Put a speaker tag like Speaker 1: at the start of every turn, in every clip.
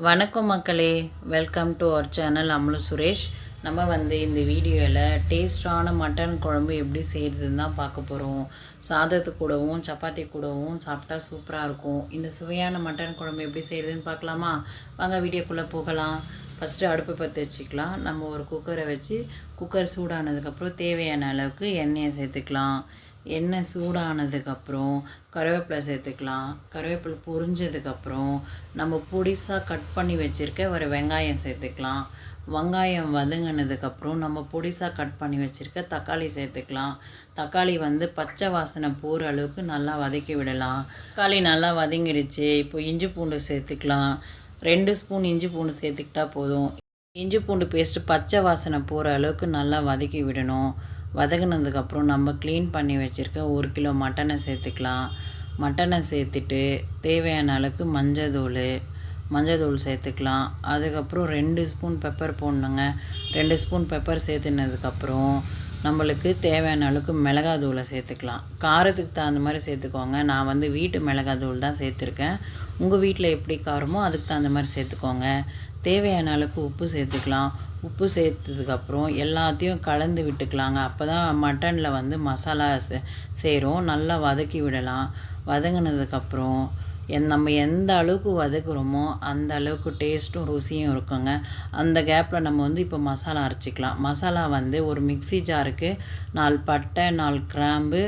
Speaker 1: வணக்கம் மக்களே, welcome to our channel Amlu Suresh. நம்ம இந்த வீடியோவில் டேஸ்டான மட்டன் குழம்பு எப்படி செய்கிறதுன்னு தான் பார்க்க போகிறோம். சாதத்து கூடவும் சப்பாத்தி கூடவும் சாப்பிட்டா சூப்பராக இருக்கும். இந்த சுவையான மட்டன் குழம்பு எப்படி செய்கிறதுன்னு பார்க்கலாமா? வாங்க வீடியோக்குள்ளே போகலாம். ஃபஸ்ட்டு அடுப்பு பற்ற வச்சுக்கலாம். நம்ம ஒரு குக்கரை வச்சு குக்கர் சூடானதுக்கப்புறம் தேவையான அளவுக்கு எண்ணெயை சேர்த்துக்கலாம். எண்ணெய் சூடானதுக்கப்புறம் கருவேப்பிலை சேர்த்துக்கலாம். கருவேப்பிலை பொரிஞ்சதுக்கப்புறம் நம்ம பொடிசாக கட் பண்ணி வச்சுருக்க ஒரு வெங்காயம் சேர்த்துக்கலாம். வெங்காயம் வதங்கினதுக்கப்புறம் நம்ம பொடிசாக கட் பண்ணி வச்சுருக்க தக்காளி சேர்த்துக்கலாம். தக்காளி பச்சை வாசனை போகிற அளவுக்கு நல்லா வதக்கி விடலாம். தக்காளி நல்லா வதங்கிடுச்சு. இப்போ இஞ்சி பூண்டு சேர்த்துக்கலாம். 2 ஸ்பூன் இஞ்சி பூண்டு சேர்த்துக்கிட்டா போதும். இஞ்சி பூண்டு பேஸ்ட்டு பச்சை வாசனை போகிற அளவுக்கு நல்லா வதக்கி விடணும். வதங்கினதுக்கப்புறம் நம்ம க்ளீன் பண்ணி வச்சுருக்க 1 கிலோ மட்டனை சேர்த்துக்கலாம். மட்டனை சேர்த்துட்டு தேவையான அளவுக்கு மஞ்சள் தூள் சேர்த்துக்கலாம். அதுக்கப்புறம் 2 ஸ்பூன் பெப்பர் போடணுங்க. 2 ஸ்பூன் பெப்பர் சேர்த்துனதுக்கப்புறம் நம்மளுக்கு தேவையான அளவுக்கு மிளகாத்தூளை சேர்த்துக்கலாம். காரத்துக்கு தகுந்த மாதிரி சேர்த்துக்கோங்க. நான் வீட்டு மிளகாத்தூள் தான் சேர்த்துருக்கேன். உங்கள் வீட்டில் எப்படி காரமோ அதுக்கு தகுந்த மாதிரி சேர்த்துக்கோங்க. தேவையான அளவுக்கு உப்பு சேர்த்துக்கலாம். உப்பு சேர்த்ததுக்கப்புறம் எல்லாத்தையும் கலந்து விட்டுக்கலாங்க. அப்போ தான் மட்டனில் மசாலா சேரும். நல்லா வதக்கி விடலாம். வதங்கினதுக்கப்புறம் நம்ம எந்த அளவுக்கு வதக்குறோமோ அந்த அளவுக்கு டேஸ்ட்டும் ருசியும் இருக்குங்க. அந்த கேப்பில் நம்ம இப்போ மசாலா அரைச்சிக்கலாம். மசாலா ஒரு மிக்ஸி ஜாருக்கு 4 பட்டை, 4 கிராம்பு,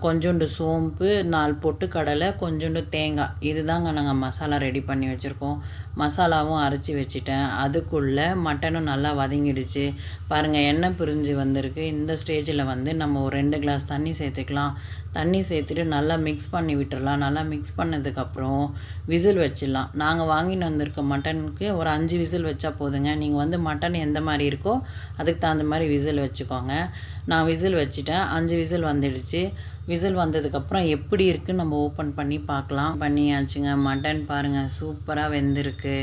Speaker 1: கொஞ்சோண்டு சோம்பு, 4 பொட்டுக்கடலை, கொஞ்சோண்டு தேங்காய், இதுதாங்க நாங்கள் மசாலா ரெடி பண்ணி வச்சுருக்கோம். மசாலாவும் அரைச்சி வச்சுட்டேன். அதுக்குள்ளே மட்டனும் நல்லா வதங்கிடுச்சு. பாருங்கள், எண்ணெய் பிரிஞ்சு வந்திருக்கு. இந்த ஸ்டேஜில் நம்ம ஒரு 2 கிளாஸ் தண்ணி சேர்த்துக்கலாம். தண்ணி சேர்த்துட்டு நல்லா மிக்ஸ் பண்ணி விட்டுறலாம். நல்லா மிக்ஸ் பண்ணதுக்கப்புறம் விசில் வச்சிடலாம். நாங்கள் வாங்கின்னு வந்திருக்க மட்டனுக்கு ஒரு 5 விசில் வச்சா போதுங்க. நீங்கள் மட்டன் எந்த மாதிரி இருக்கோ அதுக்கு தகுந்த மாதிரி விசில் வச்சுக்கோங்க. நான் விசில் வச்சுட்டேன். 5 விசில் வந்துடுச்சு. விசில் வந்ததுக்கப்புறம் எப்படி இருக்குன்னு நம்ம ஓப்பன் பண்ணி பார்க்கலாம். பண்ணியாச்சுங்க. மட்டன் பாருங்கள், சூப்பராக வெந்திருக்கு.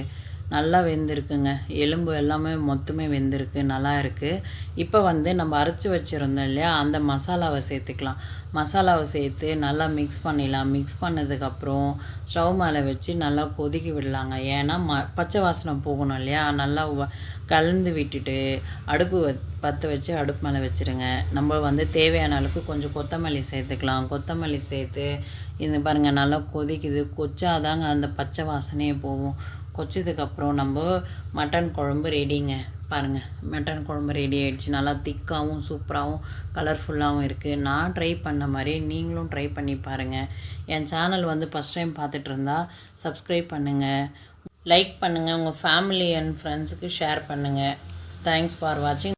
Speaker 1: நல்லா வெந்திருக்குங்க. எலும்பு எல்லாமே மொத்தமே வெந்திருக்கு. நல்லா இருக்குது. இப்போ நம்ம அரைச்சி வச்சுருந்தோம் இல்லையா, அந்த மசாலாவை சேர்த்துக்கலாம். மசாலாவை சேர்த்து நல்லா மிக்ஸ் பண்ணிடலாம். மிக்ஸ் பண்ணதுக்கப்புறம் ஸ்டவ் மேலே வச்சு நல்லா கொதிக்க விடலாங்க. ஏன்னா பச்சை வாசனை போகணும் இல்லையா. நல்லா கலந்து விட்டுட்டு அடுப்பு பற்ற வச்சு அடுப்பு மேலே வச்சுருங்க. நம்ம தேவையான அளவுக்கு கொஞ்சம் கொத்தமல்லி சேர்த்துக்கலாம். கொத்தமல்லி சேர்த்து இது பாருங்கள், நல்லா கொதிக்குது. கொச்சாதாங்க அந்த பச்சை வாசனையே போகும். கொச்சதுக்கப்புறம் நம்ம மட்டன் குழம்பு ரெடிங்க. பாருங்கள், மட்டன் குழம்பு ரெடி ஆகிடுச்சு. நல்லா திக்காகவும் சூப்பராகவும் கலர்ஃபுல்லாகவும் இருக்குது. நான் ட்ரை பண்ண மாதிரி நீங்களும் ட்ரை பண்ணி பாருங்கள். என் சேனல் ஃபஸ்ட் டைம் பார்த்துட்டு இருந்தால் சப்ஸ்கிரைப் பண்ணுங்கள், லைக் பண்ணுங்கள், உங்கள் ஃபேமிலி அண்ட் ஃப்ரெண்ட்ஸுக்கு ஷேர் பண்ணுங்கள். தேங்க்ஸ் ஃபார் வாட்சிங்.